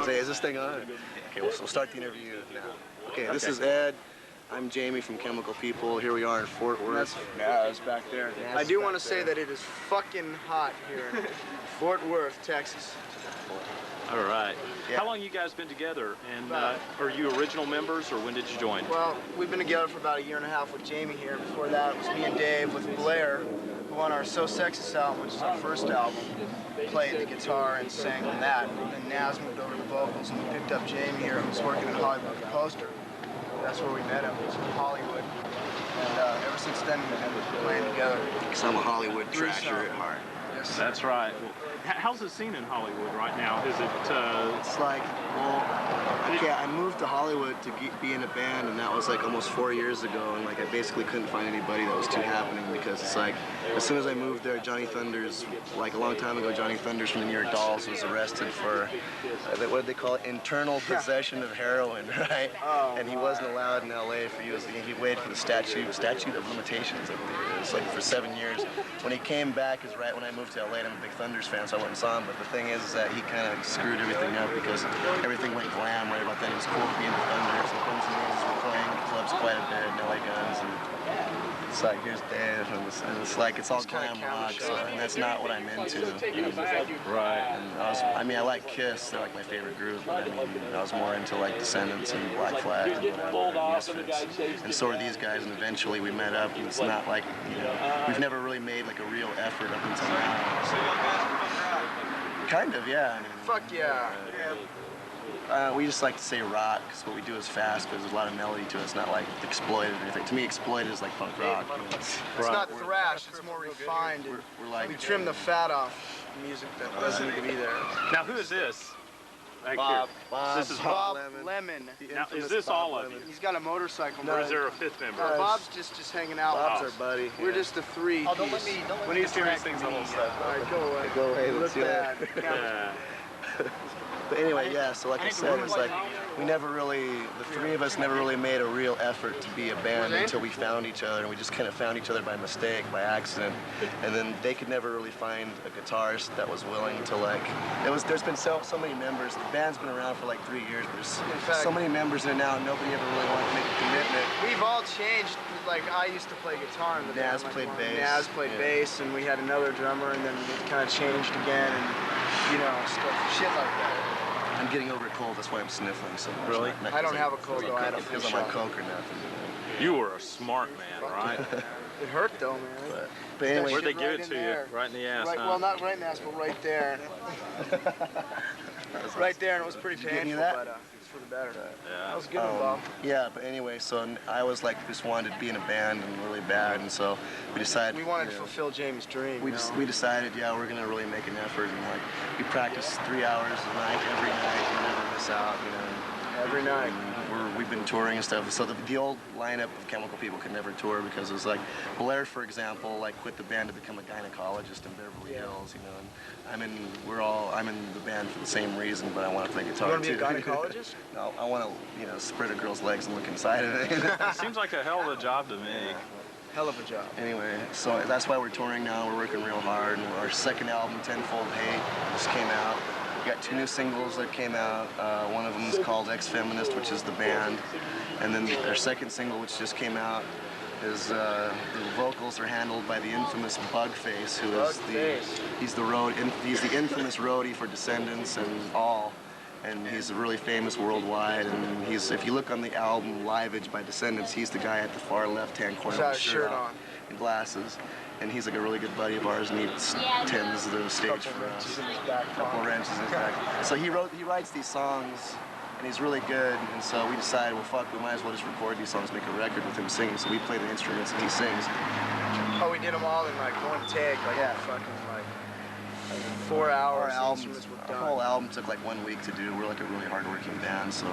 Hey, is this thing on? Okay, we'll start the interview now. Okay, this is Ed. I'm Jamie from Chemical People. Here we are in Fort Worth. Naz back there. I do want to say that it is fucking hot here in Fort Worth, Texas. All right. Yeah. How long you guys been together? And are you original members, or when did you join? Well, we've been together for about 1.5 years with Jamie here. Before that, it was me and Dave with Blair, who on our So Sexist album, which is our first album, played the guitar and sang on that. And then Naz moved over to the vocals, and we picked up Jamie here, who was working in Hollywood with the Poster. That's where we met him. It was in Hollywood. And ever since then, we've been playing together. Because I'm a Hollywood trasher at heart. Yes, That's right. Well, how's the scene in Hollywood right now? Is it? It's like, well, okay, I moved to Hollywood to be in a band, and that was like almost 4 years ago, and like I basically couldn't find anybody that was too happening, because it's like, as soon as I moved there, Johnny Thunders, like a long time ago, Johnny Thunders from the New York Dolls was arrested for, what did they call it, internal possession of heroin, right? Oh, and he wasn't allowed in LA for, he waited for the statute of limitations, I believe it is, like for 7 years. When he came back is right when I moved to LA, and I'm a big Thunders fan, so I went and saw him, but the thing is that he kind of screwed everything up, because everything went glam right about then. It was cool being the Thunders, and Guns N' Roses were playing the clubs quite a bit, no LA Guns, and it's like, here's Dave, and it's like, it's all glam rock, so, and that's not what I'm into. Right. And I like Kiss, they're like my favorite group, but I was more into like Descendants and Black Flag and whatever, and Misfits. And so are these guys, and eventually we met up, and it's not like, we've never really made like a real effort up until now. So. Kind of, yeah. Fuck yeah. We just like to say rock, because what we do is fast, because there's a lot of melody to it. It's not like exploited or anything. To me, exploited is like punk rock. It's not thrash, it's more refined. We're like, we trim the fat off music that doesn't need to be there. Now, who is this? Back Bob. here. Bob. This is Bob Lemon. Now, is this all of you? He's got a motorcycle. Or is there a fifth member? Bob's just hanging out. Bob's our buddy. We're just the three. Oh, don't let me Hear these things on the side. All right, go away. Go away, Look let's see bad. Yeah. But anyway, yeah, so like I said, it's like we never really, the three of us never really made a real effort to be a band until we found each other, and we just kind of found each other by mistake, by accident. And then they could never really find a guitarist that was willing to like, there's been so many members. The band's been around for like 3 years, but there's so many members in it now, and nobody ever really wanted to make a commitment. We've all changed. Like, I used to play guitar in the band. Naz played bass. Naz played bass, and we had another drummer, and then it kind of changed again, and shit like that. I'm getting over a cold, that's why I'm sniffling so much. Really? I don't have a cold, though. I had a flu because I'm on shot. coke or nothing. You were a smart man, right? It hurt, though, man. But anyway, Where'd they give right it in to there. you? Right in the ass, Right, huh? well, not right in the ass, but right there. Right there, and it was pretty Did you give me painful, that? but it's for the better. Yeah. That was a good one, Bob. yeah, but anyway, so I was like, just wanted to be in a band and really bad, and so we decided. We wanted to fulfill Jamie's dream. We decided, yeah, we're gonna really make an effort, and like we practice 3 hours a night every night. We never miss out, Every night. We've been touring and stuff. So the old lineup of Chemical People could never tour because it was like Blair, for example, like quit the band to become a gynecologist in Beverly Hills, And I'm in the band for the same reason, but I want to play guitar You want too. to be a gynecologist? No, I want to, spread a girl's legs and look inside of it. It seems like a hell of a job to me. Hell of a job. Anyway, so that's why we're touring now. We're working real hard. And our second album, Tenfold Hate, just came out. We got 2 new singles that came out. One of them is called Ex-Feminist, which is the band. And then our second single, which just came out, is the vocals are handled by the infamous Bugface, who is he's the infamous roadie for Descendants and All. And he's really famous worldwide, and if you look on the album Liveage by Descendants, he's the guy at the far left-hand corner with Got the a shirt on and glasses. And he's like a really good buddy of ours, and he tends the stage for us. Couple wrenches in his back. So he writes these songs, and he's really good, and so we decided, well, fuck, we might as well just record these songs, make a record with him singing, so we play the instruments and he sings. Oh, we did them all in like one take, fucking 4 hours. Our whole album took like 1 week to do. We're like a really hard-working band, so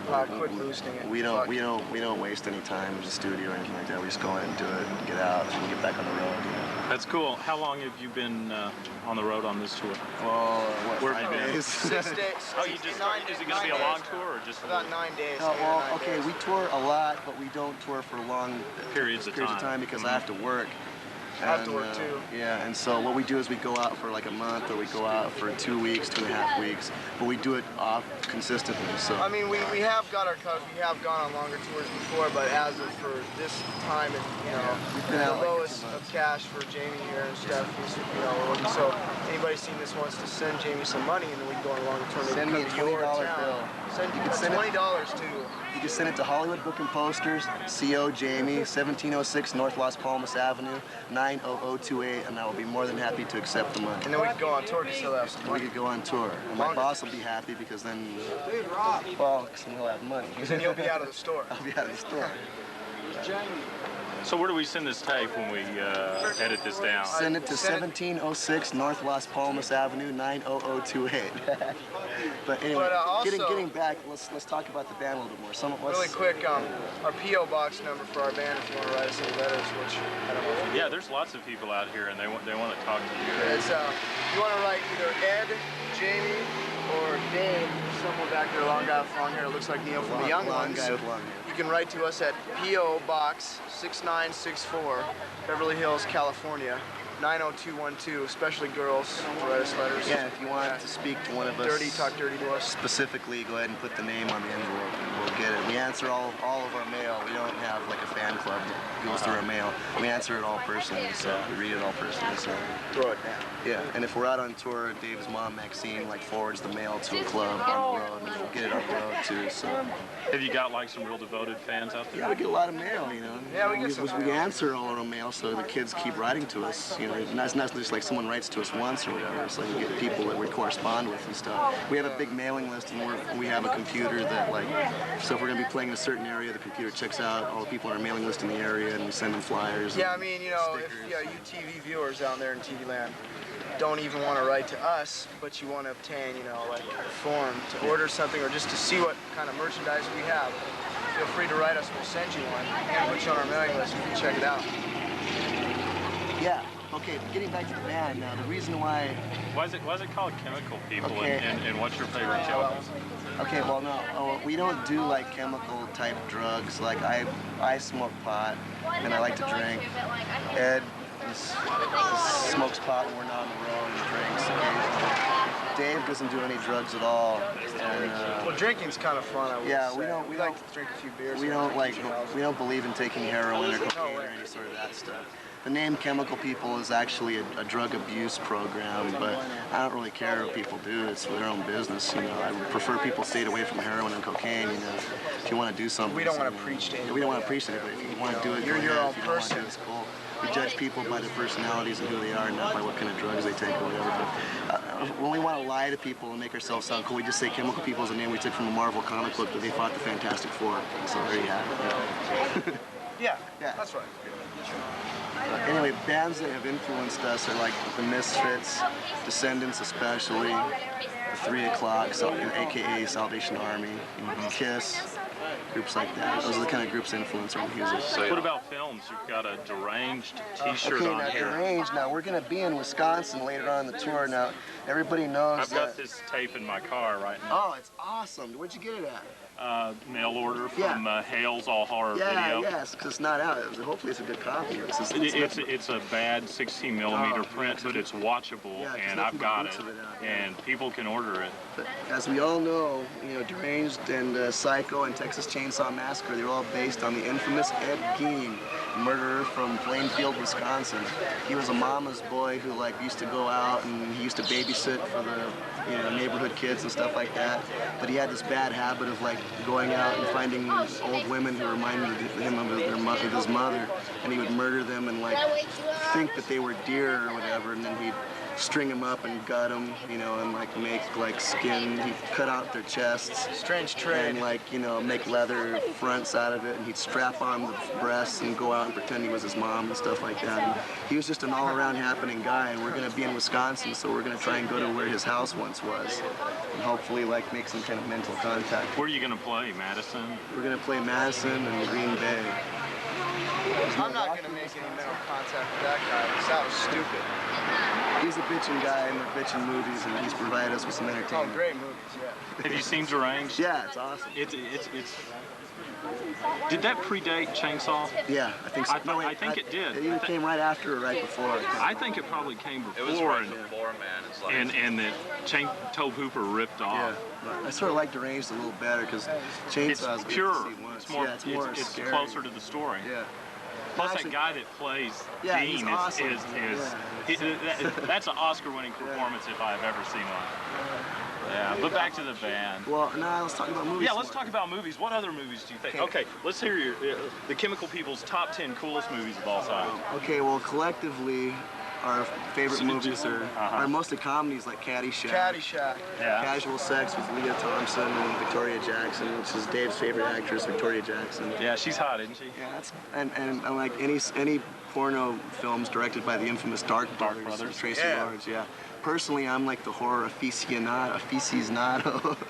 quit boosting it. we don't waste any time in the studio or anything like that. We just go in and do it, and get out, and get back on the road. That's cool. How long have you been on the road on this tour? Well, Where have you been? 6 days. Oh, you just started? Is it going to be a long tour or just about 9 days? Okay, we tour a lot, but we don't tour for long periods of time because I have to work. Afterward, too. Yeah, and so what we do is we go out for like a month, or we go out for 2 weeks, 2.5 weeks, but we do it off consistently. So I mean, we have got our cuts. We have gone on longer tours before, but as of for this time, and we've been out the like lowest of cash for Jamie here and stuff. We're looking. So anybody seen this wants to send Jamie some money, and then we can go on a longer tour. Send me a $20 bill. Send You can send it- $20 to. You can send it to Hollywood Book and Posters, CO Jamie, 1706 North Las Palmas Avenue, 90028, and I will be more than happy to accept the money. And then we can go on tour because he'll have some We money. could go on tour. And my boss will be happy because then, well, because he'll have money. And you'll be out of the store. I'll be out of the store. So where do we send this tape when we edit this down? Send it to 1706 North Las Palmas Avenue, 90028. But anyway, But, also- getting back, let's talk about the band a little bit more. Really quick, our P.O. box number for our band, if you want to write us any letters, which I don't know if you Yeah, there's lots of people out here, and they want to talk to you. It's, you want to write either Ed, Jamie, or Dave, someone back there, long guy with long hair, looks like Neil from the Young long Ones. guy with long hair. You can write to us at P.O. Box 6964, Beverly Hills, California, 90212, especially girls, write us letters. Yeah, if you want to speak to one of us, Talk dirty to us. specifically, go ahead and put the name on the envelope and we'll get it. We answer all of our mail. We don't have like a fan club that goes through our mail. We answer it all personally, so we read it all personally. So Throw it down. yeah, and if we're out on tour, Dave's mom Maxine like forwards the mail to a club on the road, and we'll get it on the road too. So Have you got like some real devoted fans out there? yeah, we get a lot of mail, Yeah, we get some we mail. answer all our mail, so the kids keep writing to us. It's not just like someone writes to us once or whatever. It's like we get people that we correspond with and stuff. We have a big mailing list, and we have a computer that like, so if we're gonna be playing in a certain area, the computer checks out all the people on our mailing list in the area, and we send them flyers. Yeah, I and mean, if stickers. you TV viewers out there in TV land don't even want to write to us, but you want to obtain, like a form to order something or just to see what kind of merchandise we have, feel free to write us. We'll send you one and put you on our mailing list. You can check it out. Yeah. Okay. Getting back to the band now, the reason why. Why is it called Chemical People? Okay. And what's your favorite joke? Okay, well, no, we don't do like chemical type drugs. Like I smoke pot and I like to drink. Ed smokes pot when we're not on the road and drinks occasionally. Dave doesn't do any drugs at all. And Well, drinking's kind of fun. I would yeah, say. we like don't to drink a few beers. we don't believe in taking heroin or cocaine or any sort of that stuff. The name Chemical People is actually a drug abuse program, but I don't really care what people do. It's for their own business, I would prefer people stayed away from heroin and cocaine, If you want to do something. We don't want to preach to anybody. We don't want to preach to anybody. If you want to do it, You're go your ahead. own If you don't want to do person. it, it's cool. We judge people by their personalities and who they are, not by what kind of drugs they take or whatever. But when we want to lie to people and make ourselves sound cool, we just say Chemical People is a name we took from a Marvel comic book that they fought the Fantastic Four. So there you have it. Yeah, Yeah. that's right. Anyway, bands that have influenced us are like the Misfits, Descendants especially, the 3 O'Clock, aka Salvation Army, Kiss, groups like that. Those are the kind of groups that influence our music. What about films? You've got a Deranged T-shirt Okay, on now here. Deranged. Now we're gonna be in Wisconsin later on in the tour. Now everybody knows I've that. got this tape in my car right now. Oh, it's awesome. Where'd you get it at? Mail order from Hales All Horror Video. Yes, because it's not out. Hopefully it's a good copy. It's a bad 16 millimeter print, but it's watchable, Yeah, 'cause and nothing I've got but it, boots of it out, yeah. and people can order it. But as we all know, Deranged and Psycho and Texas Chainsaw Massacre, they're all based on the infamous Ed Gein, murderer from Plainfield, Wisconsin. He was a mama's boy who used to go out and he used to babysit for the neighborhood kids and stuff like that. But he had this bad habit of going out and finding old women who reminded him of his mother, and he would murder them and think that they were deer or whatever, and then he'd string them up and gut them, and make skin. He'd cut out their chests. Strange trade. And make leather fronts out of it, and he'd strap on the breasts and go out and pretend he was his mom and stuff like that. And he was just an all-around happening guy, and we're gonna be in Wisconsin, so we're gonna try and go to where his house once was, and hopefully make some kind of mental contact. Where are you going to play, Madison? We're gonna play Madison and Green Bay. I'm not going to make any mental contact with that guy because that was stupid. He's a bitchin' guy, and they're bitchin' movies, and he's provided us with some Oh, entertainment. great movies, yeah. Have you seen Deranged? Yeah, it's awesome. It's Did that predate Chainsaw? Yeah, I think so. I think it did. It either came right after or right before. I think it probably came before. It was right before, man. It's like, and that Tobe Hooper ripped off. Yeah, I sort of like Deranged a little better because Chainsaw is It's pure. Once. It's more. Yeah, it's more it's scary. closer to the story. Yeah. Plus, Actually, that guy that plays yeah, Dean he's awesome. that's an Oscar-winning performance if I've ever seen one. Yeah, but back to the band. Well, now let's talk about movies. Yeah, let's talk about movies. What other movies do you think? Okay, let's hear the Chemical People's top 10 coolest movies of all time. Okay, well, collectively, our favorite So movies are mostly comedies like Caddyshack. Caddyshack. Yeah. Casual Sex with Leah Thompson and Victoria Jackson, which is Dave's favorite actress, Victoria Jackson. Yeah, she's hot, isn't she? Yeah, that's and like any porno films directed by the infamous Dark Brothers. Tracy Lords. Yeah. Personally, I'm like the horror aficionado.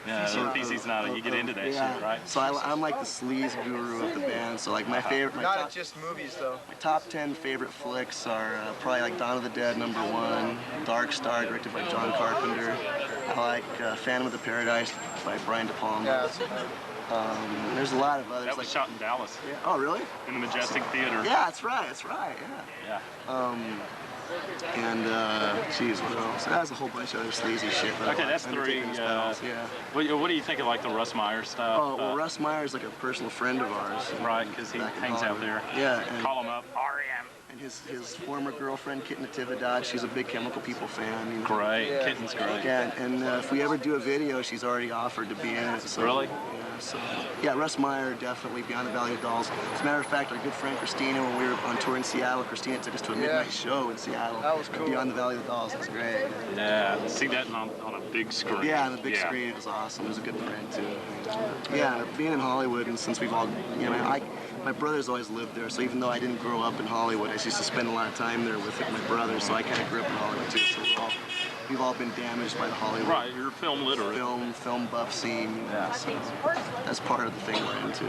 Yeah, aficionado. You get into that shit, right? So I'm like the sleaze guru of the band. So like my favorite, Not just movies though. my top 10 favorite flicks are probably like Dawn of the Dead #1, Dark Star directed by John Carpenter. I like Phantom of the Paradise by Brian De Palma. Yeah. There's a lot of others. That was like, shot in Dallas, yeah. Oh, really? in the Majestic Theater. Yeah, that's right. Yeah. Yeah. And geez, what else? That's a whole bunch of other sleazy shit. But Okay, that's three. Undertaking Spells, yeah. What do you think of like the Russ Meyer stuff? Oh, well, Russ Meyer is like a personal friend of ours. Right, because he back in hangs out Hollywood. there. Yeah, and, Call him up. REM. and his former girlfriend, Kit Natividad, she's a big Chemical People fan. You know. Great. Yeah. Kitten's great. Yeah, and if we ever do a video, she's already offered to be in it. So, Really? Yeah, so, yeah, Russ Meyer, definitely Beyond the Valley of Dolls. As a matter of fact, our good friend Christina, when we were on tour in Seattle, Christina took us to a midnight show in Seattle. That was cool. Beyond the Valley of the Dolls, that's great. Yeah. See that on a big screen. Yeah, on the big screen, it was awesome. It was a good friend too. Yeah, being in Hollywood, and since we've all, you know, my brothers always lived there, so even though I didn't grow up in Hollywood, I used to spend a lot of time there with my brothers, so I kind of grew up in Hollywood too. So we've all been damaged by the Hollywood Right, you're film literate. film buff scene. So that's part of the thing we're into.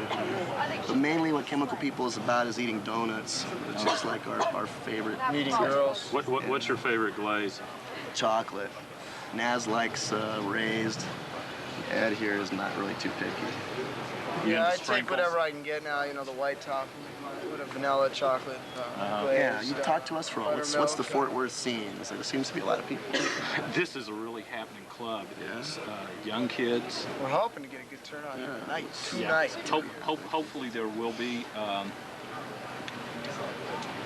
But mainly what Chemical People is about is eating donuts, which is like our favorite. Meeting girls. What's your favorite glaze? Chocolate. Naz likes raised. Ed here is not really too picky. Yeah, I take Sprinkles? whatever I can get now. You know, the white top, with a vanilla chocolate. Glaze, Yeah, you talk to us for what's the buttermilk. Fort Worth scene? There seems to be a lot of people. This is a really happening club. It's young kids. We're hoping to get a good turnout tonight. Yeah. Hopefully there will be a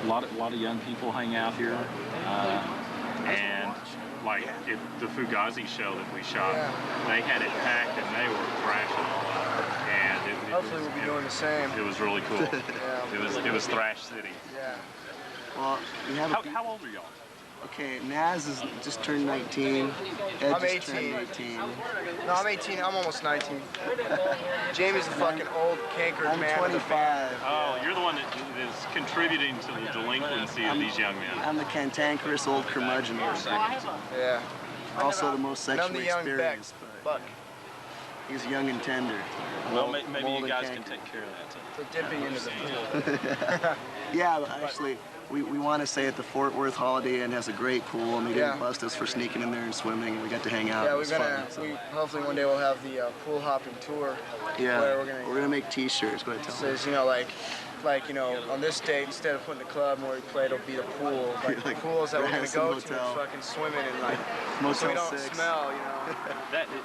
lot of young people hang out here, and like if the Fugazi show that we shot, they had it packed and they were thrashing all out, and Hopefully we'll be doing the same. it was really cool. Yeah. It was Thrash City. Yeah. Well, we have How old are y'all? okay, Naz is just turned 19. Ed I'm just 18. turned 18. No, I'm 18. I'm almost 19. Jamie's a fucking old cankered I'm man. of the band. 25. Oh, you're the one that is contributing to the delinquency of these young men. I'm the cantankerous old curmudgeon. Yeah. Also the most And I'm sexually the young Beck. experienced, Buck. but he's young and tender. Well, maybe Mold you and guys can canker. take care of that. So dipping into the pool. Yeah, but actually, we want to say at the Fort Worth Holiday Inn has a great pool, and they didn't Yeah. bust us for sneaking in there and swimming, and we got to hang out. Yeah, It we're was gonna. fun, so. Hopefully one day we'll have the pool hopping tour. Yeah, Where we're gonna make T-shirts. Go ahead, tell them. says, you know, like you know, on this date, instead of putting the club where we play, it'll be the pool. Like the Like pools that we're gonna Radisson go to Motel. and fucking swimming in, like, so Motel we don't 6. smell, you know.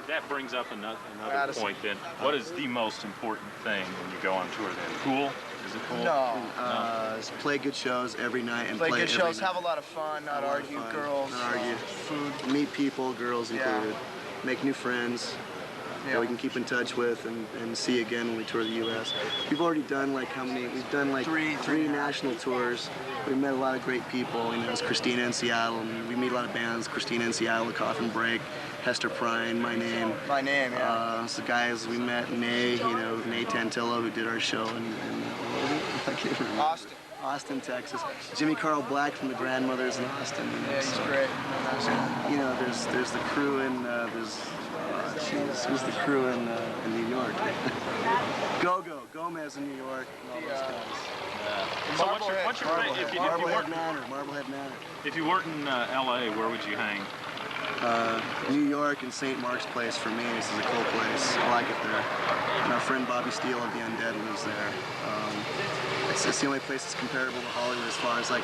That brings up another Madison. point then. What is the most important thing when you go on tour then? Pool? Is it pool? No. Just play good shows every night and Play good every shows, night. have a lot of fun, not A lot of argue, fun, girls, not argue. food. Meet people, girls Yeah. included. Make new friends that we can keep in touch with and see again when we tour the U.S. We've already done like how many? We've done like three national tours. We met a lot of great people. You know, it's Christina in Seattle, and we meet a lot of bands. Christina in Seattle, The Coffin Break, Hester Prynne, My Name. My name, yeah. So guys, we met Nay, Nay Tantillo, who did our show in I can't remember. Austin, Texas. Jimmy Carl Black from the Grandmothers in Austin. Yeah, he's great. You know, there's the crew in who's the crew in New York? Gomez in New York, and all those guys. So what's your Marblehead Manor. if you weren't in L.A., where would you hang? New York and St. Mark's Place for me. This is a cool place. I like it there. and our friend Bobby Steele of the Undead lives there. It's the only place that's comparable to Hollywood as far as like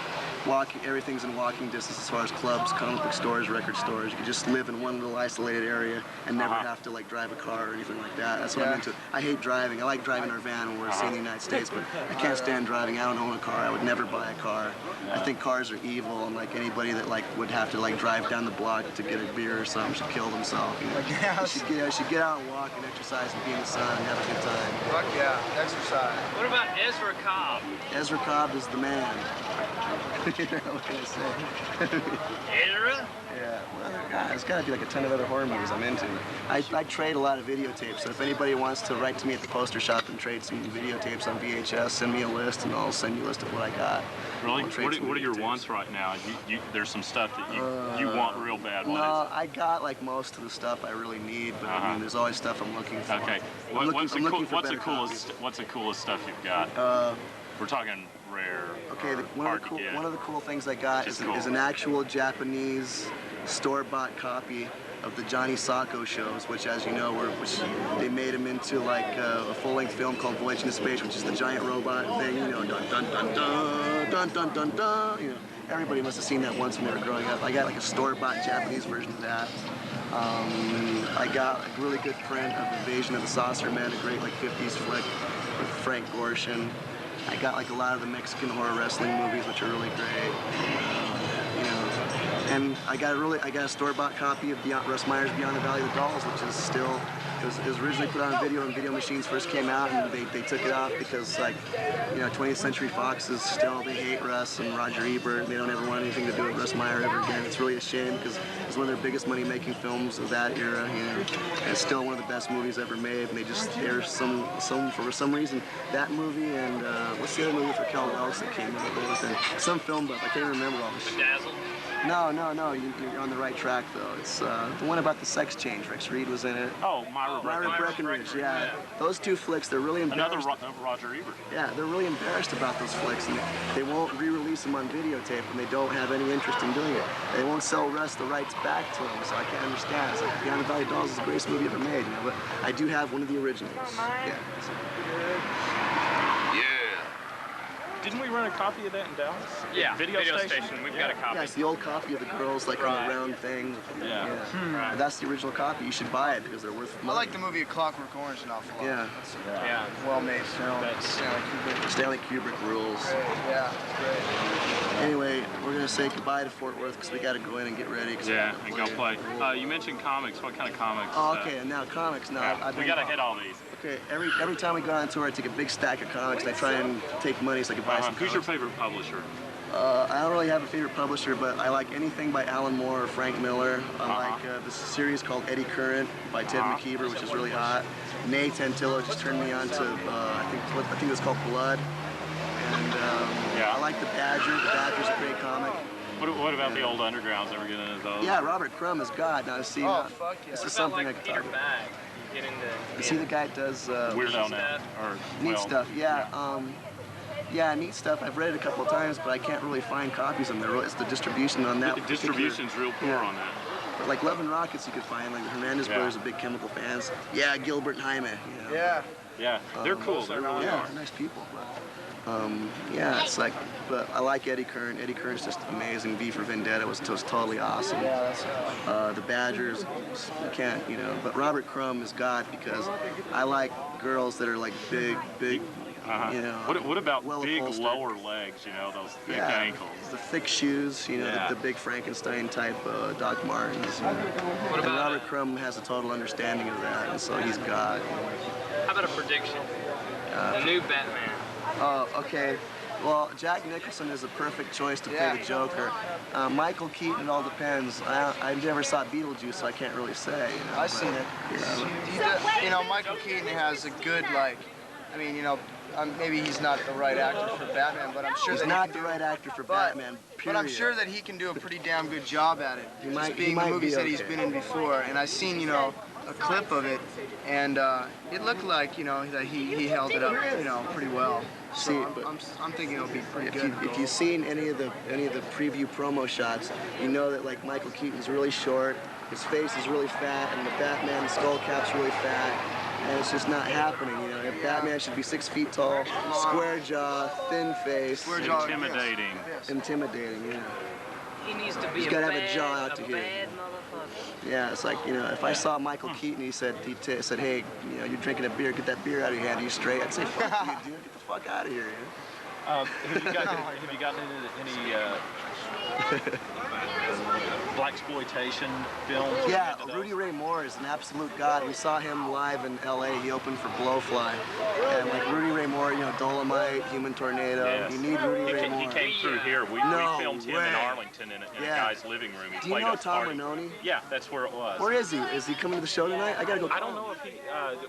everything's in walking distance as far as clubs, comic book stores, record stores. You can just live in one little isolated area and never have to like drive a car or anything like that. That's what I'm into. I hate driving. I like driving our van when we're seeing the United States, but I can't stand driving. I don't own a car. I would never buy a car. I think cars are evil, and like anybody that like would have to like drive down the block to get a beer or something should kill themselves. You know? should get out and walk and exercise and be in the sun and have a good time. Fuck yeah, exercise. What about Ezra Cobb? Ezra Cobb is the man. What can I say? Ezra? Yeah, well, there's got to be like a ton of other horror movies I'm into. I trade a lot of videotapes, so if anybody wants to write to me at the poster shop and trade some videotapes on VHS, send me a list and I'll send you a list of what I got. Really? What are your wants right now? There's some stuff that you want real bad. What No, is it? I got like most of the stuff I really need, but I mean, there's always stuff I'm looking for. Okay. What's the coolest stuff you've got? We're talking rare. Okay, one of the cool things I got is cool. an actual Japanese store-bought copy of the Johnny Sacco shows, which, as you know, they made them into like a full-length film called Voyage into Space, which is the giant robot thing, you know, dun dun dun dun dun dun dun dun. You know, everybody must have seen that once when they were growing up. I got like a store-bought Japanese version of that. I got a really good print of Invasion of the Saucer Men, a great like 50s flick with Frank Gorshin. I got like a lot of the Mexican horror wrestling movies, which are really great. You know, and I got a store-bought copy of Russ Meyer's Beyond the Valley of the Dolls, which is still, it was originally put on video when video machines first came out, and they took it off because, like, you know, 20th Century Fox is still, they hate Russ and Roger Ebert, and they don't ever want anything to do with Russ Meyer ever again. It's really a shame because it's one of their biggest money-making films of that era, you know, and it's still one of the best movies ever made, and there's for some reason, that movie and, what's the other movie for Cal Welch that came out? There was some film buff, I can't remember all the shit. Dazzled? No, you're on the right track though. It's the one about the sex change. Rex Reed was in it. Oh, Myra Breckenridge, yeah. Those two flicks, they're really embarrassed. Another Roger Ebert. Yeah, they're really embarrassed about those flicks, and they won't re-release them on videotape, and they don't have any interest in doing it. They won't sell Russ the rights back to them, so I can't understand. It's like Beyond the Valley of Dolls is the greatest movie ever made, you know, but I do have one of the originals. Yeah. Didn't we run a copy of that in Dallas? Yeah, Video Station. We've got a copy. Yeah, it's the old copy of the girls, like on the round thing. Yeah. Right. That's the original copy. You should buy it because they're worth money. I like the movie Clockwork Orange an awful lot. Yeah. That's Yeah. well-made film. Stanley Kubrick. Stanley Kubrick rules. Great. Yeah, great. Anyway, we're gonna say goodbye to Fort Worth because we got to go in and get ready. Yeah, and go play. You mentioned comics. What kind of comics? Oh, okay. And now comics. Now We gotta hit all these. Okay. Every time we go on tour, I take a big stack of comics and I try and take money so I can buy some. Who's your favorite publisher? I don't really have a favorite publisher, but I like anything by Alan Moore or Frank Miller. I like this series called Eddie Current by Ted McKeever, which is really hot. Nay Tantillo just turned me on to I think it's called Blood. And I like The Badger. The Badger's a great comic. What about the old Undergrounds? Ever get into those? Yeah, Robert Crumb is God. Now, see, Fuck yeah. this is something I can talk about. Bag. You get into. Is he the guy that does Weirdo now. neat stuff? Yeah. Yeah, neat stuff. I've read it a couple of times, but I can't really find copies of them. It's the distribution on that. The distribution's real poor on that. But like Love and Rockets, you could find. Like the Hernandez brothers are big Chemical fans. Yeah, Gilbert and Jaime. You know. Yeah. Yeah, they're cool. They really Yeah, are. they're nice people. Yeah, it's like, but I like Eddie Current. Eddie Current's just amazing. V for Vendetta was totally awesome. Yeah, that's The Badgers, you can't, you know. But Robert Crumb is God because I like girls that are like big, you know. What about big well-upholstered. lower legs? You know, those thick ankles. The thick shoes, you know, the big Frankenstein type Doc Martens. You know. What And about Robert Crumb has a total understanding of that, and so he's God. How about a prediction? The new Batman. Oh, okay. Well, Jack Nicholson is a perfect choice to play the Joker. Michael Keaton, it all depends. I never saw Beetlejuice, so I can't really say. You know, I've seen it. You know, Michael Keaton has a good, like, I mean, you know, maybe he's not the right actor for Batman, but I'm sure he's that not the right actor for Batman. Period. But I'm sure that he can do a pretty damn good job at it. He might, being he might the movies be that he's been in before, and I've seen, you know, a clip of it, and it looked like, you know, that he held it up, you know, pretty well. So I'm thinking it'll be pretty good. If you've seen any of the preview promo shots, you know that like Michael Keaton's really short, his face is really fat, and the Batman skull cap's really fat. and it's just not happening. You know, if Batman should be 6 feet tall, square jaw, thin face, Intimidating. intimidating. Yeah. He needs to be He's a gotta bad, have a jaw out to a here. bad motherfucker. Yeah, it's like, you know, if I saw Michael Keaton, he said, hey, you know, you're drinking a beer, get that beer out of your hand. Are you straight? I'd say, fuck you, dude, get the fuck out of here. Have you gotten into any blaxploitation films? Yeah, Rudy Ray Moore is an absolute god. We saw him live in LA. He opened for Blowfly. And like Rudy Ray Moore, you know, Dolomite, Human Tornado. Yes. You need Rudy Ray Moore. He came through here. We filmed him in Arlington in a guy's living room. He Do you played know us Tom party. Ranoni? Yeah, that's where it was. Where is he? Is he coming to the show tonight? I gotta go call I don't know if he.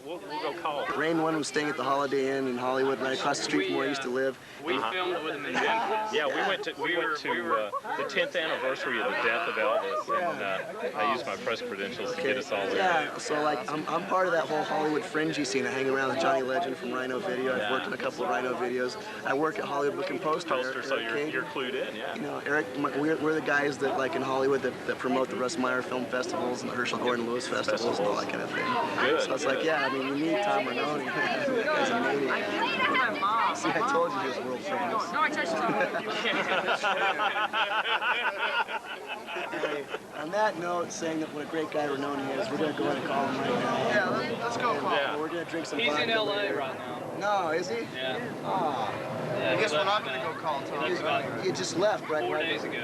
We'll go call him. Rain One was staying at the Holiday Inn in Hollywood, right across the street from where he used to live. We filmed with him in Memphis. Yeah, we went to the 10th anniversary of the death of Elvis, and I used my press credentials to get us all there. Yeah, so like I'm part of that whole Hollywood fringy scene. I hang around with Johnny Legend from Rhino Video. I've worked on a couple of Rhino videos. I work at Hollywood Book and Poster. So Eric you're clued in, yeah. You know, Eric, we're the guys that like in Hollywood that promote the Russ Meyer film festivals and the Herschel Gordon Lewis festivals and all that kind of thing. Good, So it's like, yeah, I mean, you need Tom Ranoni. That guy's a maniac. See, I told you he was world famous. Hey, on that note, saying that what a great guy Ranoni is, we're going to go ahead and call him right now. Yeah, let's go call him. Yeah. We're going to drink some He's vodka in LA later. right now. No, is he? Yeah. Oh, I guess we're not going to go call Tom. he just left, right? 4 days ago.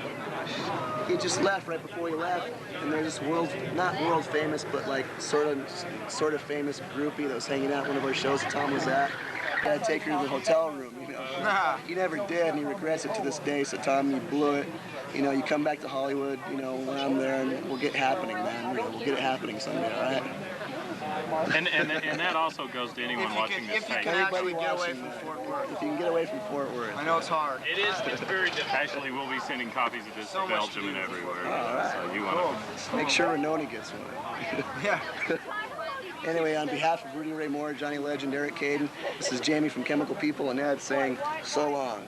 He just left right before he left, and there's this not world famous, but like sort of famous groupie that was hanging out at one of our shows that Tom was at. I had to take her to the hotel room, you know. He never did, and he regrets it to this day. So Tom, you blew it. You know, you come back to Hollywood, you know, when I'm there, and we'll get happening, man. You know, we'll get it happening someday, all right? And that also goes to anyone watching this If you tape. can actually get away watching, from Fort Worth. If you can get away from Fort Worth. I know it's hard. It's very difficult. Actually, we'll be sending copies of this So to much Belgium to and do. everywhere. All right. So you want to. Make sure Ranoni gets one. Yeah. Anyway, on behalf of Rudy Ray Moore, Johnny Legend, Eric Caden, this is Jamie from Chemical People and Ed saying so long.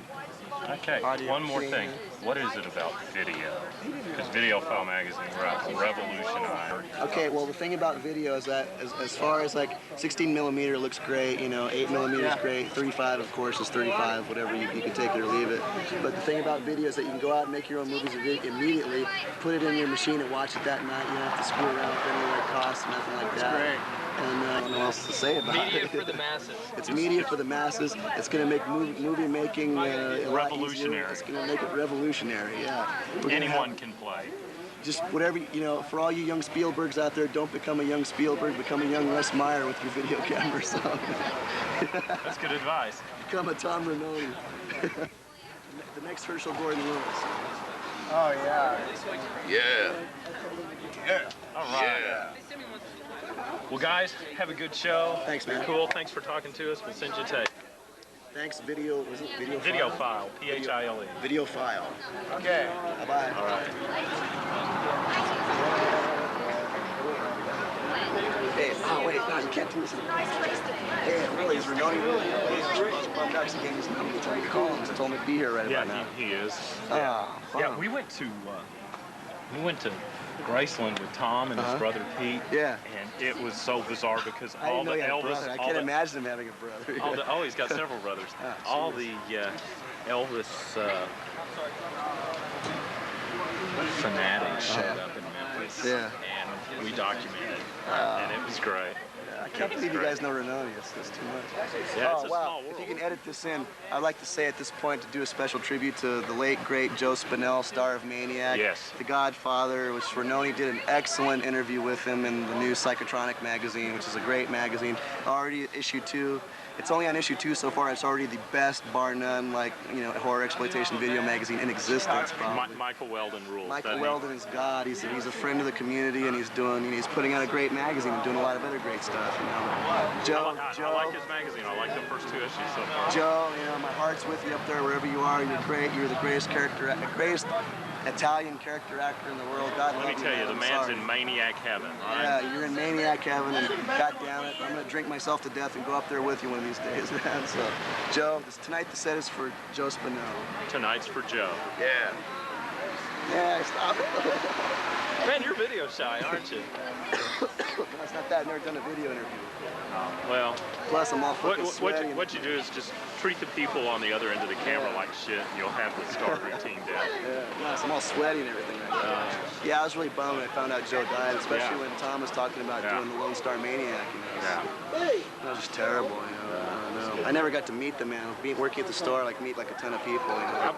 Okay, one more thing. What is it about video? Because Videophile magazine revolutionized. Okay, well the thing about video is that as far as like 16 millimeter looks great, you know, 8 millimeter is great, 35 of course is 35, whatever, you can take it or leave it. But the thing about video is that you can go out and make your own movies immediately, put it in your machine and watch it that night. You don't have to screw around with any like costs, nothing like that. great. And I don't know what else to say about Media it. for the masses. It's media for the masses. It's going to make movie making a lot easier. Revolutionary. It's going to make it revolutionary, yeah. We're gonna Anyone have- can play. just whatever, you know, for all you young Spielbergs out there, don't become a young Spielberg, become a young Russ Meyer with your video camera. So That's good advice. become a Tom Ranoni. The next Herschel Gordon Lewis. Oh, yeah. All right. Well, guys, have a good show. Thanks, man. Cool. Thanks for talking to us. We'll send you a tape. Thanks, video, was it video? Videophile, P-H-I-L-E. Video file. Okay. Bye-bye. All right. Hey, oh wait, no, you can't do this. Hey, really, is Ranoni really? He's bummed out 'cause he gave me his number. He told me to call him. He told me to be here right about now. Yeah, he is. Ah, Yeah, fun. we went to Graceland with Tom and his brother Pete. Yeah. And it was so bizarre because I all didn't know the he had a Elvis, brother. I all can't the, imagine him having a brother. oh, he's got several brothers. Ah, All the Elvis fanatics showed up in Memphis. Yeah. And we documented, and it was great. I can't believe you guys know Ranoni. It's too much. Yeah, it's Oh, a wow. small world. If you can edit this in, I'd like to say at this point to do a special tribute to the late, great Joe Spinell, star of Maniac. Yes. The Godfather, which Ranoni did an excellent interview with him in the new Psychotronic magazine, which is a great magazine. Already at issue 2. It's only on issue 2 so far. It's already the best, bar none, like, you know, horror exploitation video magazine in existence, probably. Michael Weldon rules. Michael doesn't he? Weldon is God. He's a friend of the community, and he's putting out a great magazine and doing a lot of other great stuff. You know, Joe, I like his magazine. I like the first 2 issues so far. Joe, you know, my heart's with you up there wherever you are. You're great. You're the greatest Italian character actor in the world. God love Let me tell you, man. the I'm man's sorry. in maniac heaven, all right? Yeah, you're in maniac heaven, and God damn it, I'm gonna drink myself to death and go up there with you one of these days, man. So, Joe, tonight the set is for Joe Spinell. Tonight's for Joe. Yeah, stop. Man, you're video shy, aren't you? No, it's not that. I've never done a video interview. Well, Plus, I'm all fucking sweaty. what you do is just treat the people on the other end of the camera like shit, and you'll have the start routine down. Yeah, nice. I'm all sweaty and everything right now. Yeah, I was really bummed when I found out Joe died, especially when Tom was talking about doing the Lone Star Maniac. You know, that was just terrible. You know, I don't know. I never got to meet the man. Working at the store, like meet like a ton of people. You know.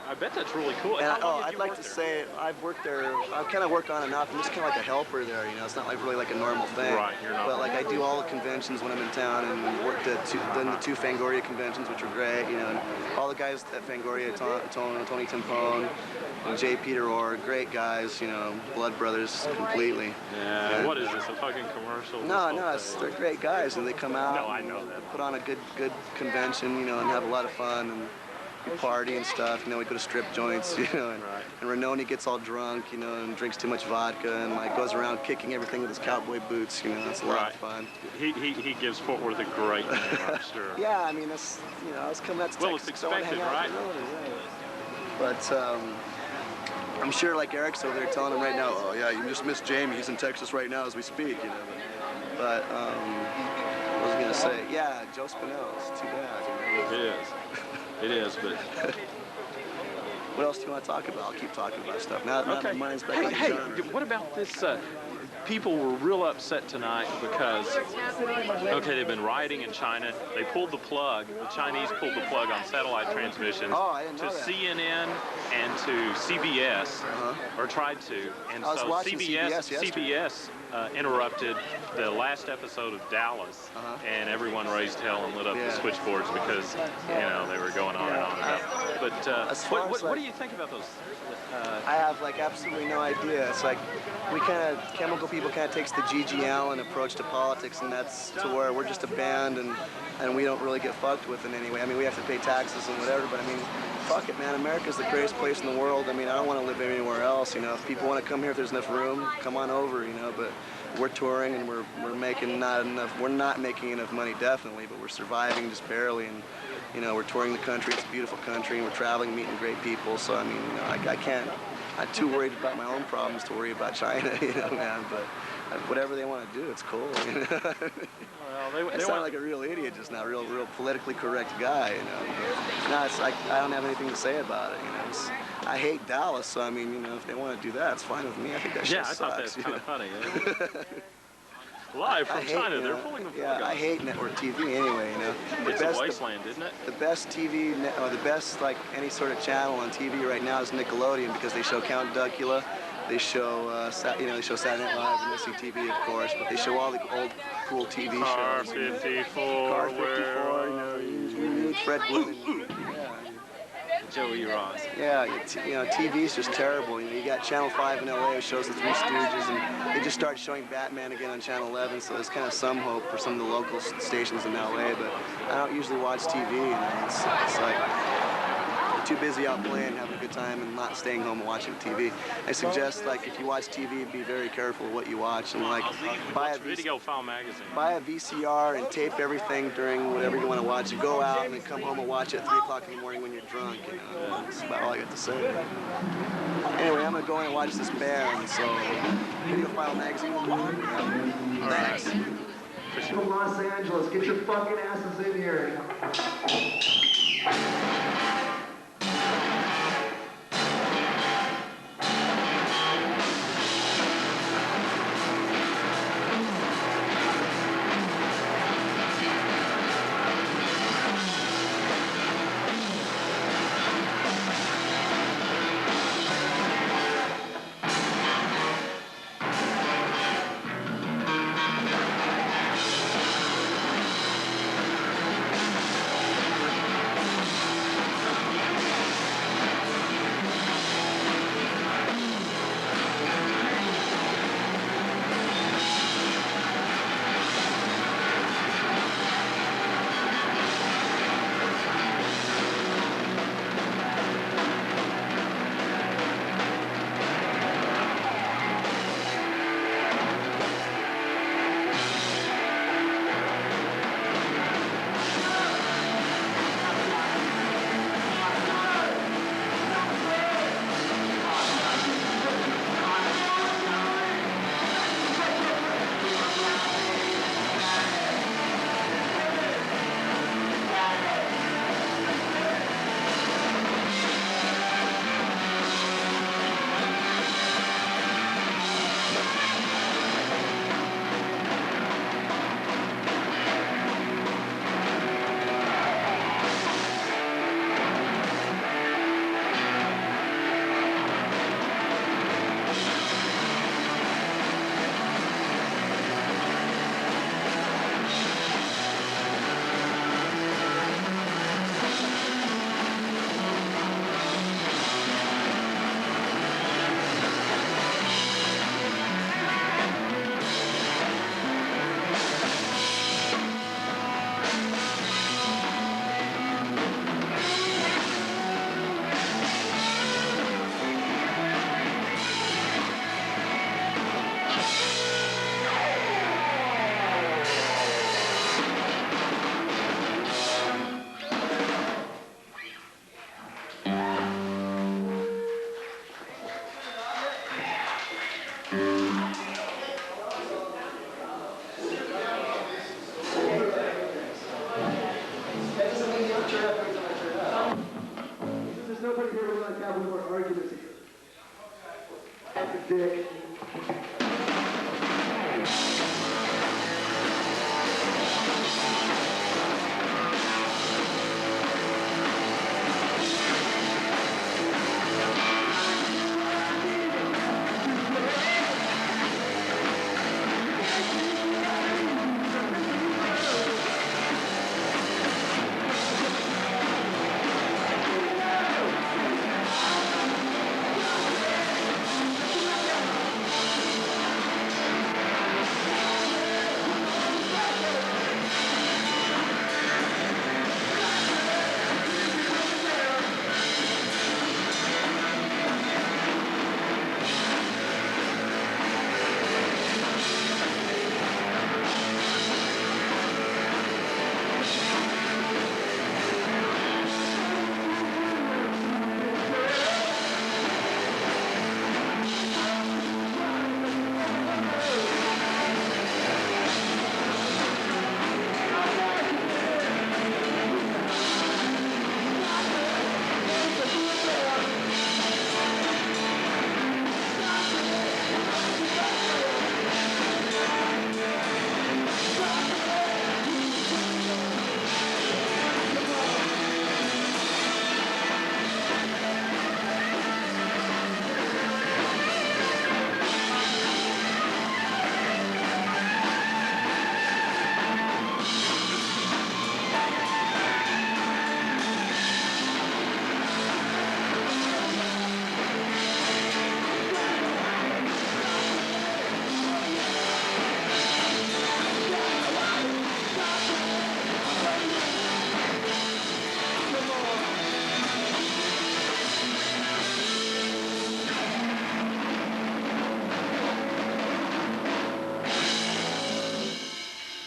I bet that's really cool. And How long did I'd you like work to there? say I work there. I kind of work on and off. I'm just kind of like a helper there. You know, it's not like really like a normal thing. Right, you're not. But like I do all the conventions when I'm in town, and worked at done the 2 Fangoria conventions, which were great. You know, and all the guys at Fangoria, Tony Timpone, and Jay Peter Orr, great guys. You know, blood brothers completely. Yeah. And What is this? A fucking commercial? no, they're great guys, and they come out. No, I know that. Put on a good convention, you know, and have a lot of fun, and we party and stuff. You know, we go to strip joints, you know, and Renoni gets all drunk, you know, and drinks too much vodka, and like goes around kicking everything with his cowboy boots. You know, that's a lot of fun. He gives Fort Worth a great name, I'm sure. Yeah, I mean, that's, you know, I was coming out to Well, Texas, it's so I expected, hang out right? with Renoni, But I'm sure like Eric's over there telling him right now, oh yeah, you just missed Jamie. He's in Texas right now as we speak, you know. But what was I gonna say? Yeah, Joe Spinell. It's too bad. You know? It is, but What else do you want to talk about? I'll keep talking about stuff. Now my mind's back on the Hey, genre. what about this? People were real upset tonight because, okay, they've been rioting in China. They pulled the plug. The Chinese pulled the plug on satellite transmissions Oh, I didn't to know that. CNN and to CBS, or tried to. And I was so watching CBS yesterday. CBS interrupted the last episode of Dallas, and everyone raised hell and lit up the switchboards because, you know, they were going on and on about it. But As far as, what like- do you think about those? I have like absolutely no idea. It's like we kind of, Chemical People kind of takes the G.G. Allen approach to politics, and that's to where we're just a band and we don't really get fucked with in any way. I mean, we have to pay taxes and whatever, but I mean, fuck it, man. America's the greatest place in the world. I mean, I don't want to live anywhere else, you know. If people want to come here, if there's enough room, come on over, you know, but we're touring and we're making not enough, we're not making enough money definitely, but we're surviving just barely, and you know, we're touring the country. It's a beautiful country, and we're traveling, meeting great people. So I mean, you know, I can't. I'm too worried about my own problems to worry about China, you know, man. But whatever they want to do, it's cool. You know? Well, I sound like a real idiot just now, real politically correct guy, you know. But, no, it's like I don't have anything to say about it, you know. I hate Dallas, so I mean, you know, if they want to do that, it's fine with me. I think that shit I thought that was sucks. kind of funny. Live from China, you they're know, pulling the plug yeah, on I us. hate network TV anyway, you know. It's a wasteland, isn't it? The best TV, or the best like any sort of channel on TV right now is Nickelodeon, because they show Count Duckula, they show you know, they show Saturday Night Live and SCTV, of course, but they show all the old cool TV Car shows. 54, Car 54, you know, you need Fred Willard. Joey Ross. Yeah, you know, TV's just terrible. You know, you got Channel 5 in LA who shows the Three Stooges, and they just started showing Batman again on Channel 11, so there's kind of some hope for some of the local stations in LA, but I don't usually watch TV, you know, it's like, you're too busy out playing, having a good time, and not staying home and watching TV. I suggest, like, if you watch TV, be very careful of what you watch, and like, buy a Video File magazine. buy a VCR and tape everything during whatever you want to watch. You go out and then come home and watch it at 3 o'clock in the morning when you're drunk, you know. That's about all I got to say. Anyway, I'm going to go in and watch this band, so Video File magazine. Thanks. From Los Angeles, get your fucking asses in here. right here, we're gonna have one more argument here. That's a dick.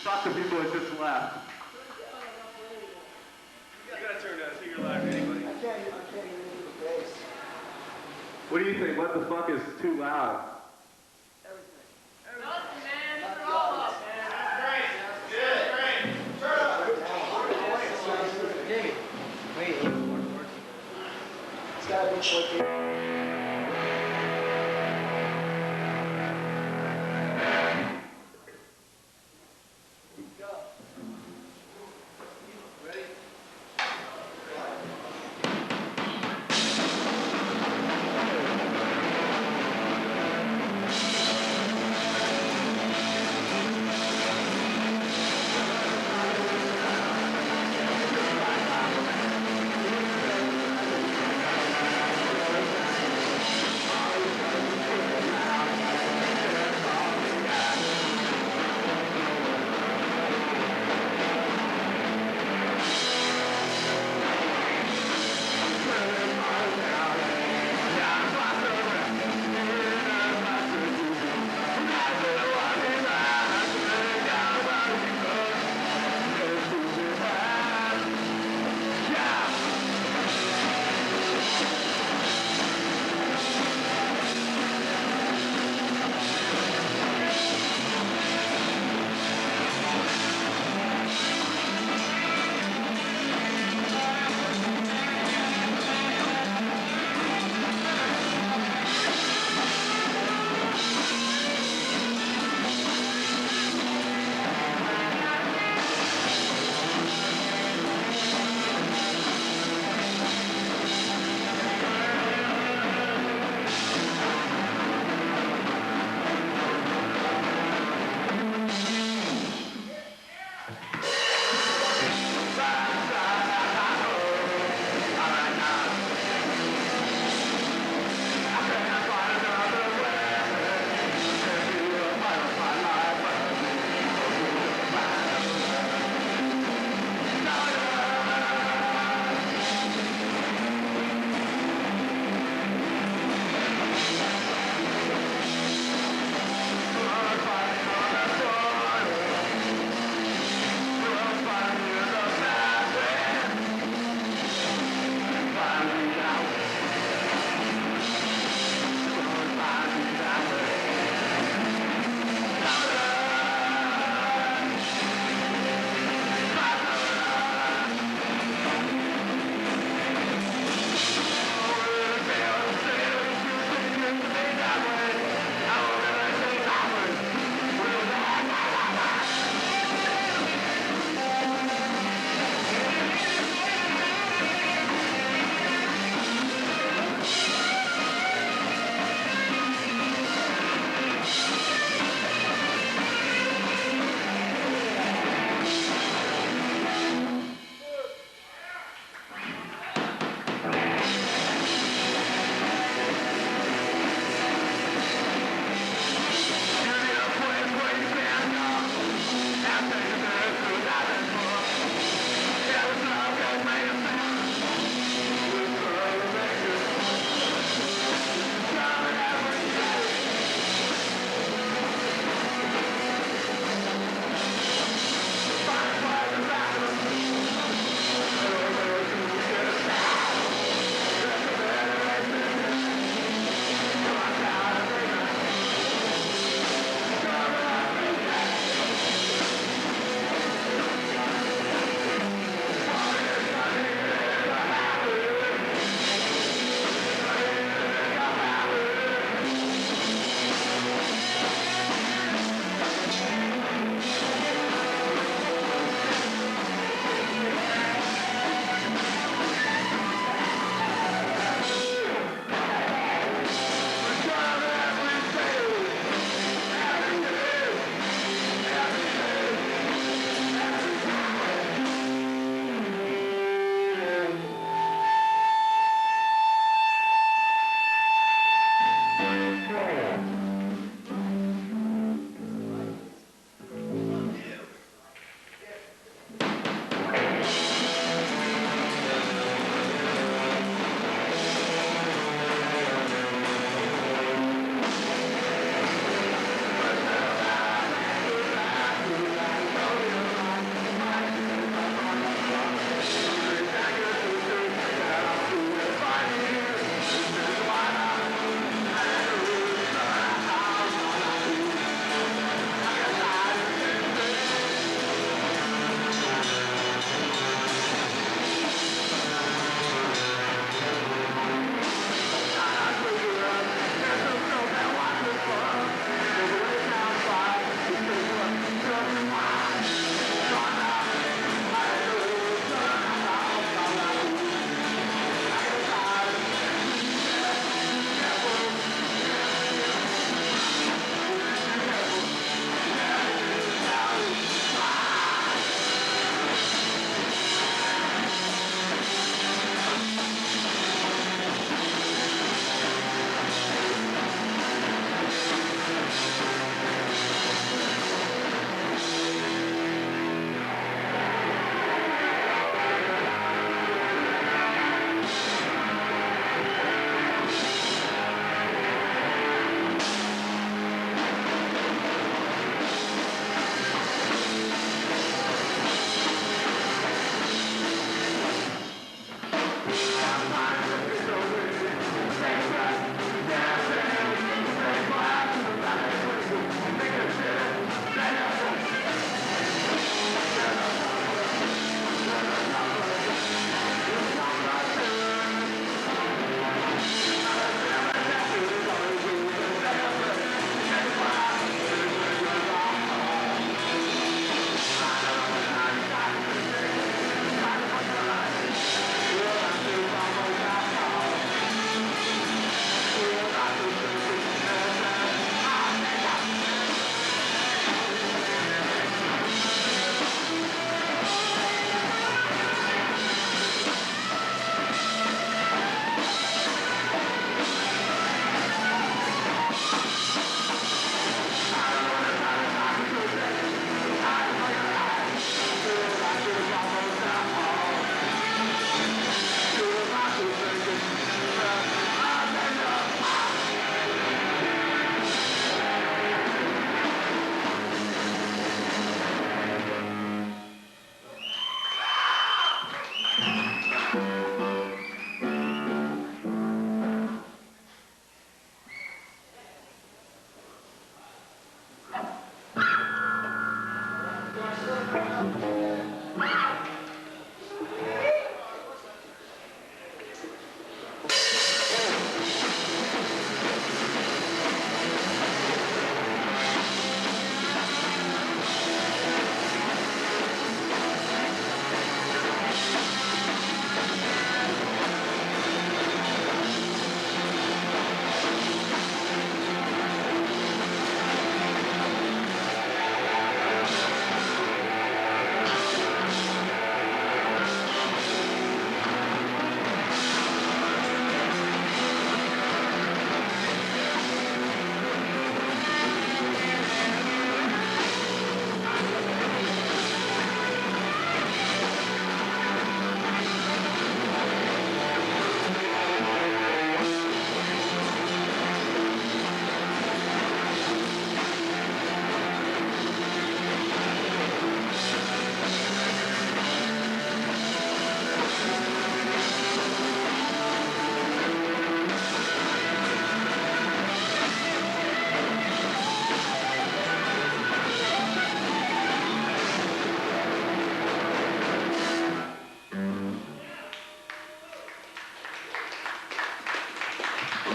Talk to people that just left. What do you think? What the fuck is too loud? It's gotta be 14.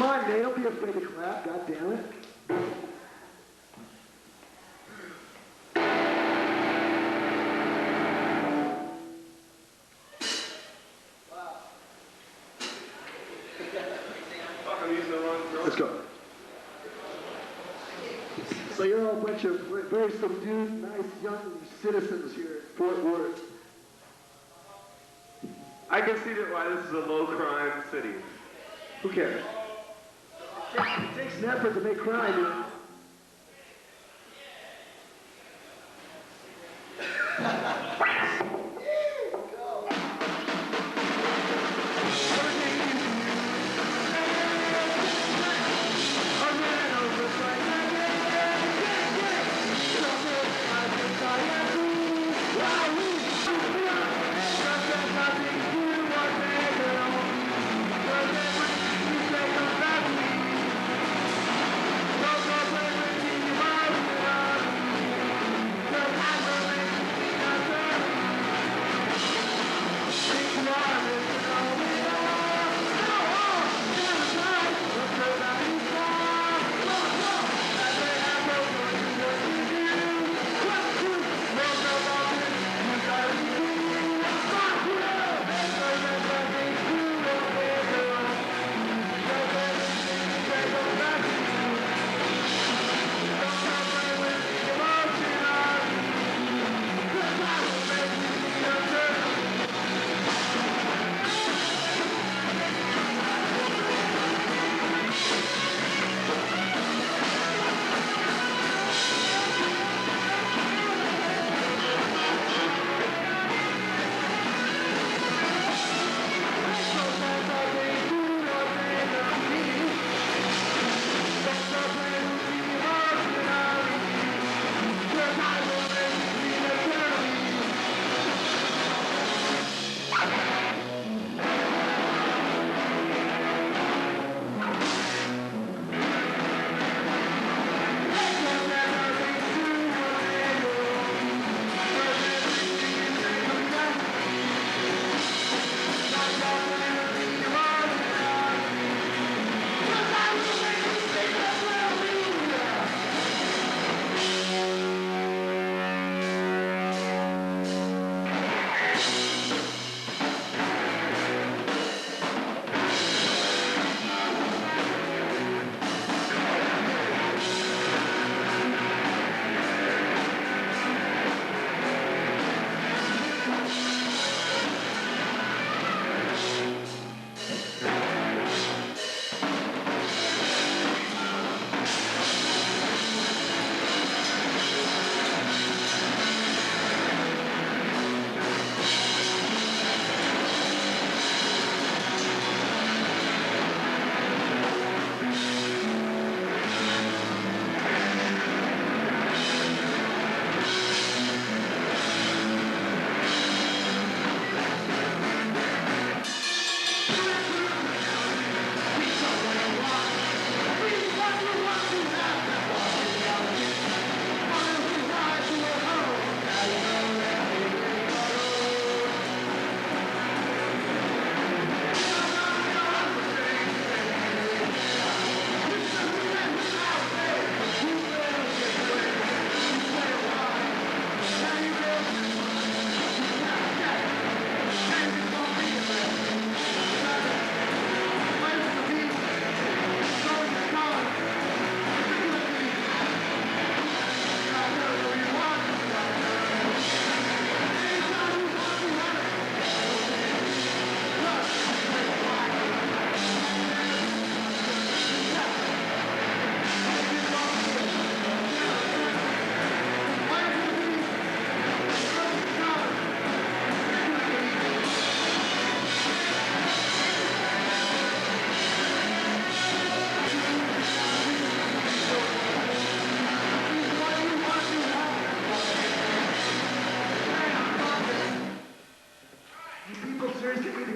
on, man. Don't be afraid to clap. God damn it. Let's go. So you're all a bunch of very subdued, nice young citizens here at Fort Worth. I can see that why this is a low-crime city. Who cares? It takes an effort to make crime, dude.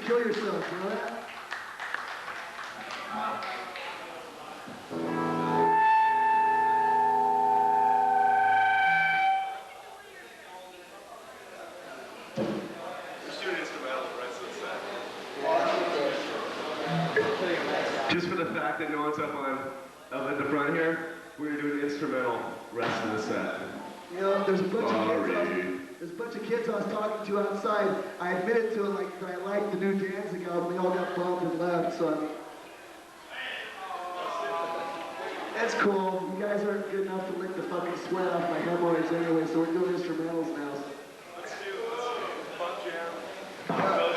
Kill yourself, right? We're shooting instrumental, right? So it's Just for the fact that no one's up at the front here, we're gonna do an instrumental rest of the set. You know, there's a bunch Sorry. of kids I was talking to outside. I admitted to it like that I liked the new Danzig album. They all got bumped and left, so I mean, that's cool. You guys aren't good enough to lick the fucking sweat off my hemorrhoids anyway, so we're doing instrumentals now. Let's do a funk jam.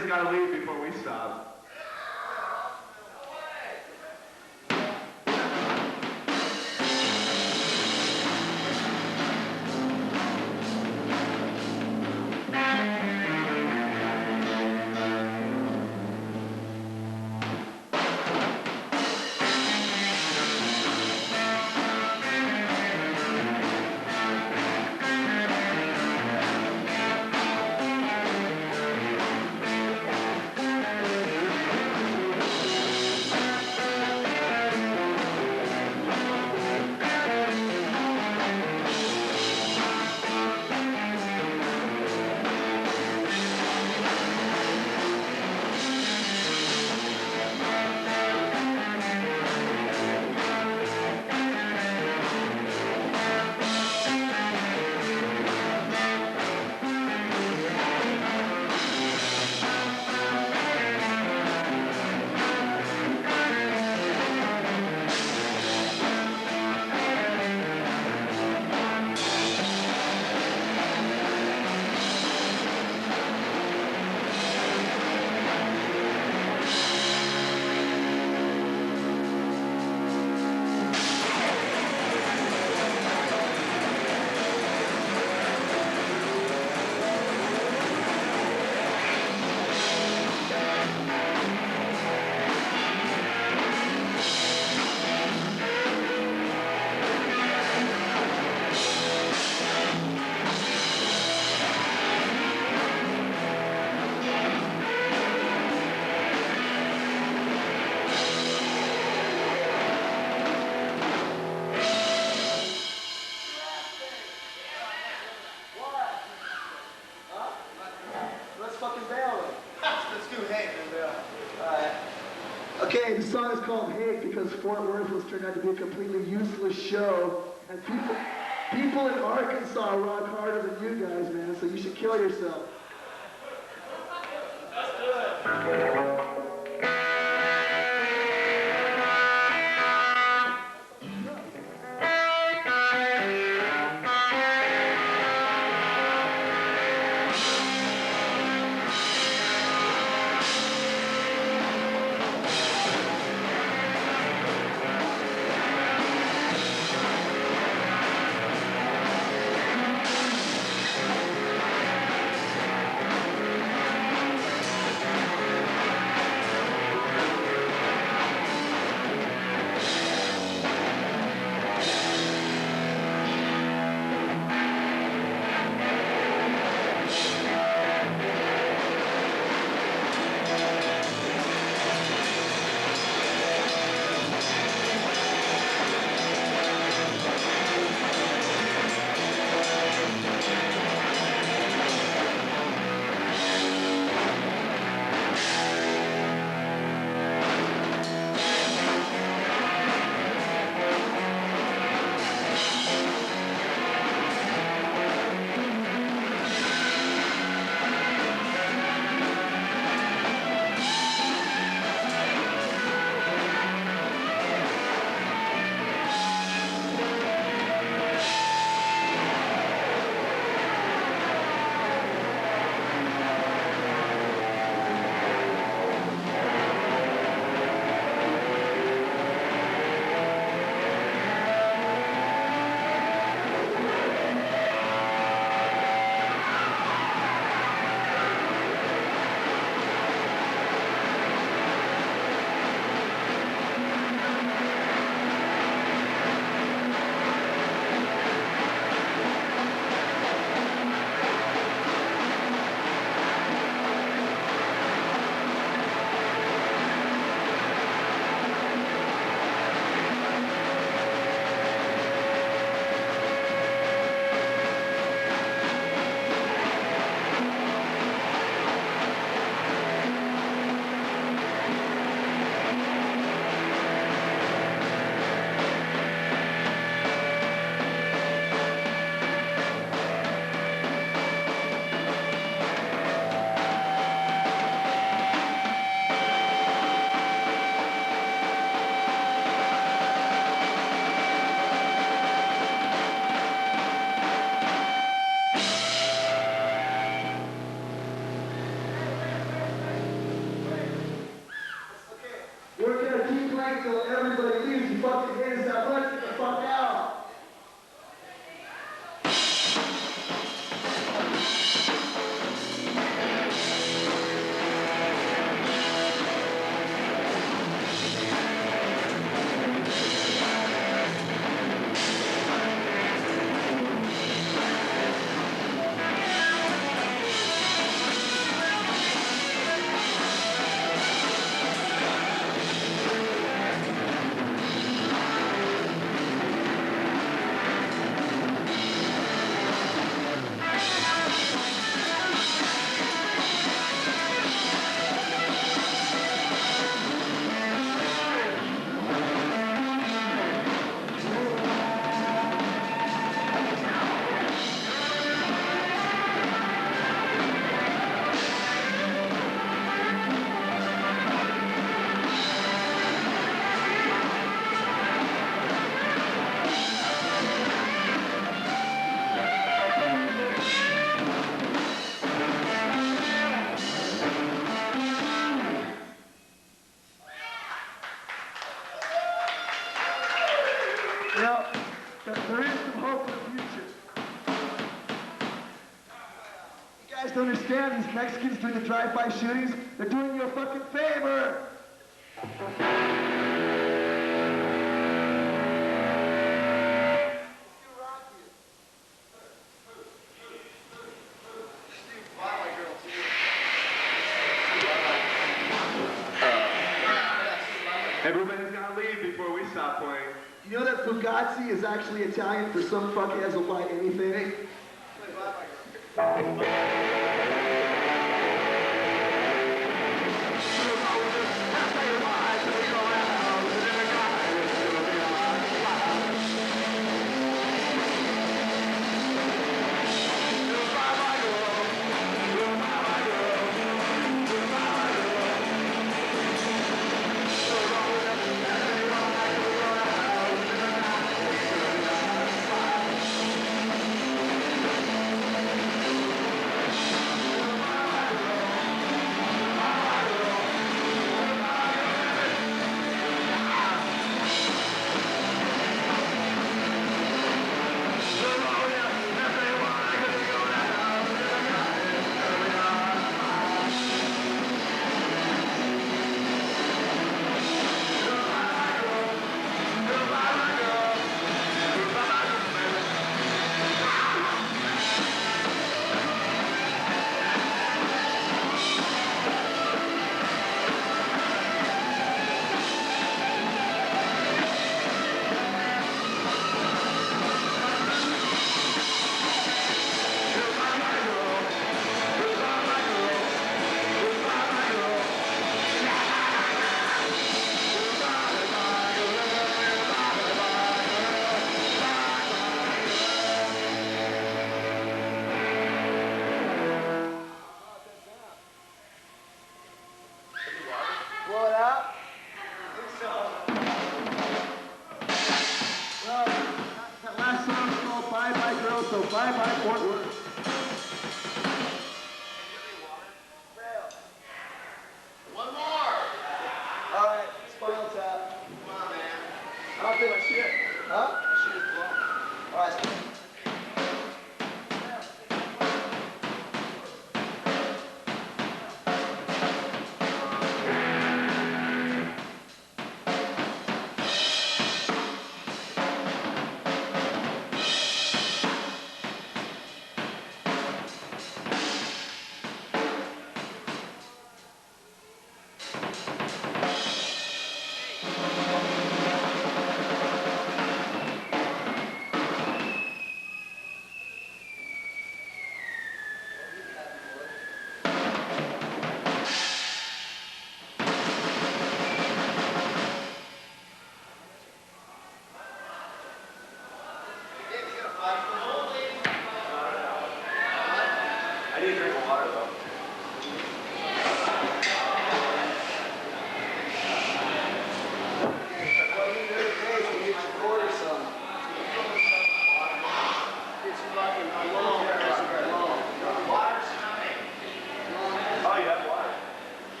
Somebody's got to leave before we stop. Okay, the song is called Hate because Fort Worth was turned out to be a completely useless show, and people in Arkansas rock harder than you guys, man, so you should kill yourself. to understand these Mexicans doing the drive-by shootings, they're doing you a fucking favor. Everybody's gotta leave before we stop playing. You know that Fugazi is actually Italian for some fuckheads will buy anything? Blow it out? Well, that last song is called Bye Bye Girl, so bye bye Fort Worth. One more. All right, Spinal Tap. Come on, man. I don't feel my shit. Huh? That shit is blown. All right,